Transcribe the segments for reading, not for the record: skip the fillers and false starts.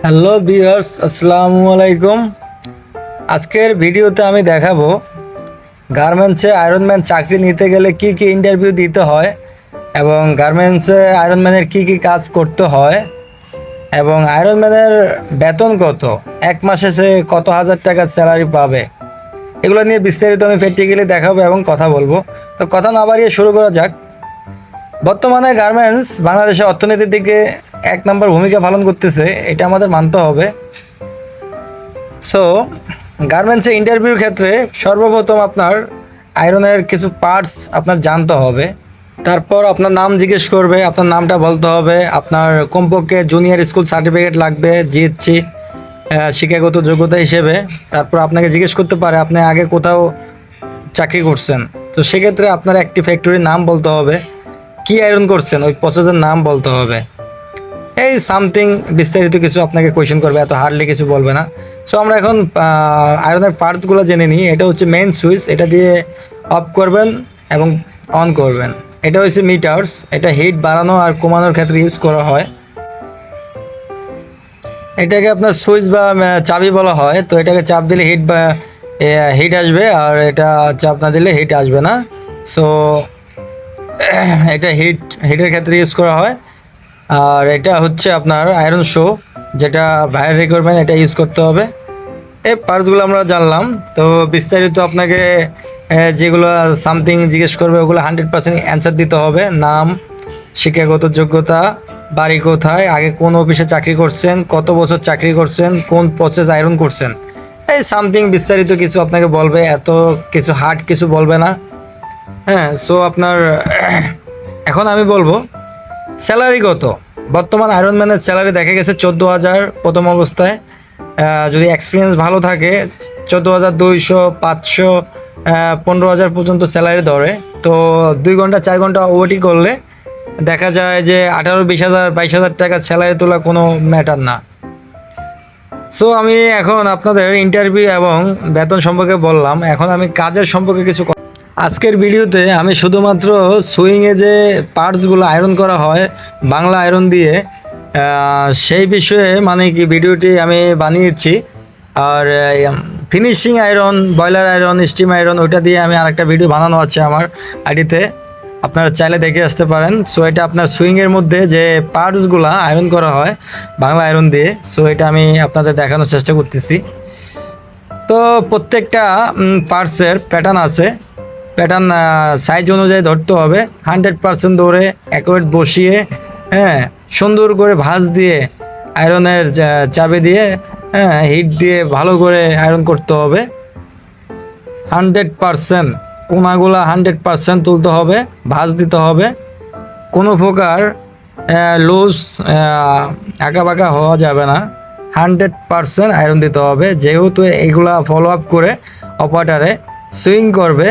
Hello viewers, আসসালামু আলাইকুম। আজকের ভিডিওতে আমি দেখাবো গার্মেন্টসে আয়রনম্যান চাকরি নিতে গেলে কি কি ইন্টারভিউ দিতে হয় এবং গার্মেন্টসে আয়রনম্যানের কি কি কাজ করতে হয় এবং আয়রনম্যানের বেতন কত, এক মাসে সে কত হাজার টাকা স্যালারি পাবে, এগুলো নিয়ে বিস্তারিত আমি প্র্যাকটিক্যালি দেখাবো এবং কথা বলবো। তো কথা না বাড়িয়ে শুরু করা যাক। বর্তমানে গার্মেন্টস বাংলাদেশের অর্থনীতির দিকে এক নম্বর ভূমিকা পালন করতেছে, এটা আমাদের মানতে হবে। সো গার্মেন্টসে ইন্টারভিউর ক্ষেত্রে সর্বপ্রথম আপনার আয়রনের কিছু পার্টস আপনার জানতে হবে। তারপর আপনার নাম জিজ্ঞেস করবে, আপনার নামটা বলতে হবে, আপনার কমপক্ষে জুনিয়র স্কুল সার্টিফিকেট লাগবে, জিএসসি শিক্ষাগত যোগ্যতা হিসেবে। তারপর আপনাকে জিজ্ঞেস করতে পারে আপনি আগে কোথাও চাকরি করছেন, তো সেক্ষেত্রে আপনার একটি ফ্যাক্টরির নাম বলতে হবে, কি আয়রন করছেন ওই প্রসেসের নাম বলতে হবে, এই সামথিং বিস্তারিত কিছু আপনাকে কোয়েশ্চেন করবে, এত হার্ডলি কিছু বলবে না। সো আমরা এখন আয়রনের পার্টসগুলো জেনে নিই। এটা হচ্ছে মেইন সুইচ, এটা দিয়ে অফ করবেন এবং অন করবেন। এটা হচ্ছে মিটার্স, এটা হিট বাড়ানো আর কমানোর ক্ষেত্রে ইউজ করা হয়। এটাকে আপনার সুইচ বা চাবি বলা হয়। তো এটাকে চাপ দিলে হিট আসবে, আর এটা চাপ না দিলে হিট আসবে না। সো এটা হিটের ক্ষেত্রে ইউজ করা হয়। আর এটা হচ্ছে আপনার আয়রন শো, যেটা বাইরের রিকোয়ারমেন্ট, এটা ইউজ করতে হবে। এই পার্টসগুলো আমরা জানলাম। তো বিস্তারিত আপনাকে যেগুলো সামথিং জিজ্ঞেস করবে ওগুলো 100% অ্যান্সার দিতে হবে। নাম, শিক্ষাগত যোগ্যতা, বাড়ি কোথায়, আগে কোন অফিসে চাকরি করছেন, কত বছর চাকরি করছেন, কোন প্রসেস আয়রন করছেন, এই সামথিং বিস্তারিত কিছু আপনাকে বলবে, এত কিছু হার্ড কিছু বলবে না। হ্যাঁ, সো আপনার এখন আমি বলবো স্যালারি কত। বর্তমান আয়রনম্যানের স্যালারি দেখা গেছে 14,000 প্রথম অবস্থায়। যদি এক্সপিরিয়েন্স ভালো থাকে 14,200, 500, 15,000 পর্যন্ত স্যালারি ধরে। তো 2 ঘন্টা 4 ঘন্টা ওটি করলে দেখা যায় যে 18,000, 20,000, 22,000 টাকা স্যালারি তোলা কোনো ম্যাটার না। সো আমি এখন আপনাদের ইন্টারভিউ এবং বেতন সম্পর্কে বললাম, এখন আমি কাজের সম্পর্কে কিছু আজকের ভিডিওতে আমি শুধুমাত্র সুইংয়ে যে পার্টসগুলো আয়রন করা হয় বাংলা আয়রন দিয়ে, সেই বিষয়ে মানে কি ভিডিওটি আমি বানিয়েছি। আর finishing iron, boiler iron, steam iron, ওইটা দিয়ে আমি আরেকটা ভিডিও বানানো আছে আমার আইডিতে, আপনারা চাইলে দেখে আসতে পারেন। সো এটা আপনার সুইংয়ের মধ্যে যে পার্টসগুলো আয়রন করা হয় বাংলা আয়রন দিয়ে, সো এটা আমি আপনাদের দেখানোর চেষ্টা করতেছি। তো প্রত্যেকটা পার্টসের প্যাটার্ন আছে, প্যাটার্ন সাইজ অনুযায়ী ধরতে হবে। 100% ধরে অ্যাকুরেট বসিয়ে, হ্যাঁ, সুন্দর করে ভাঁজ দিয়ে আয়রনের চাবি দিয়ে, হ্যাঁ, হিট দিয়ে ভালো করে আয়রন করতে হবে। 100% কোনাগুলা 100% তুলতে হবে, ভাঁজ দিতে হবে। কোনো প্রকার লুজ আঁকা বাঁকা হওয়া যাবে না, 100% আয়রন দিতে হবে। যেহেতু এগুলা ফলো আপ করে অপারেটারে সুইং করবে।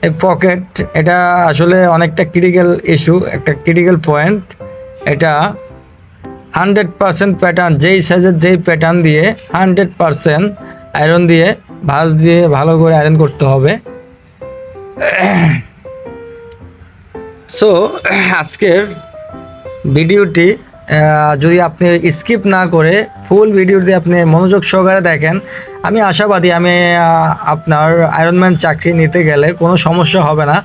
এই পকেট, এটা আসলে অনেকটা ক্রিটিক্যাল ইস্যু, একটা ক্রিটিক্যাল পয়েন্ট। এটা 100% প্যাটার্ন, যেই সাইজের যেই প্যাটার্ন দিয়ে 100% আয়রন দিয়ে ভাঁজ দিয়ে ভালো করে আয়রন করতে হবে। সো আজকের ভিডিওটি যদি আপনি স্কিপ না করে ফুল ভিডিওটি আপনি মনোযোগ সহকারে দেখেন, আমি আশাবাদী আমি আপনার আয়রনম্যান চাকরি নিতে গেলে কোনো সমস্যা হবে না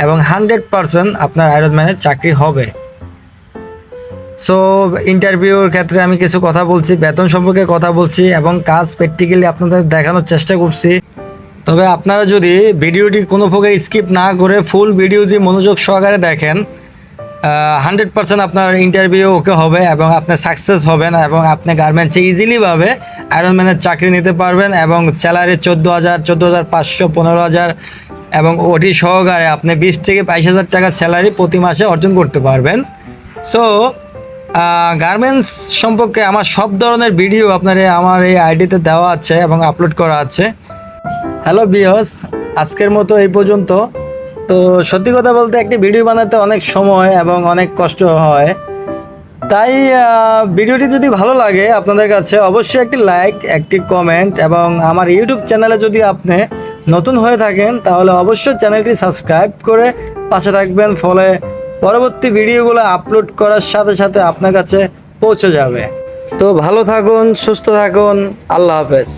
এবং 100% আপনার আয়রনম্যানের চাকরি হবে। সো ইন্টারভিউর ক্ষেত্রে আমি কিছু কথা বলছি, বেতন সম্পর্কে কথা বলছি এবং কাজ প্র্যাকটিক্যালি আপনাদের দেখানোর চেষ্টা করছি। তবে আপনারা যদি ভিডিওটি কোনো প্রকার স্কিপ না করে ফুল ভিডিওটি মনোযোগ সহকারে দেখেন, 100% আপনার ইন্টারভিউ ওকে হবে এবং আপনি সাকসেস হবেন এবং আপনি গার্মেন্টসে ইজিলিভাবে আয়রনম্যানের চাকরি নিতে পারবেন এবং স্যালারি 14,000, 14,500, 15,000 এবং ওটি সহকারে আপনি 20 থেকে 22,000 টাকা স্যালারি প্রতি মাসে অর্জন করতে পারবেন। সো গার্মেন্টস সম্পর্কে আমার সব ধরনের ভিডিও আপনার আমার এই আইডিতে দেওয়া আছে এবং আপলোড করা আছে। হ্যালো ভিউয়ার্স, আজকের মতো এই পর্যন্ত। তো সত্যি কথা বলতে একটি ভিডিও বানাতে অনেক সময় এবং অনেক কষ্ট হয়, তাই ভিডিওটি যদি ভালো লাগে আপনাদের কাছে অবশ্যই একটি লাইক, একটি কমেন্ট এবং আমার ইউটিউব চ্যানেলে যদি আপনি নতুন হয়ে থাকেন তাহলে অবশ্যই চ্যানেলটি সাবস্ক্রাইব করে পাশে থাকবেন, ফলে পরবর্তী ভিডিওগুলো আপলোড করার সাথে সাথে আপনার কাছে পৌঁছে যাবে। তো ভালো থাকুন, সুস্থ থাকুন, আল্লাহ হাফেজ।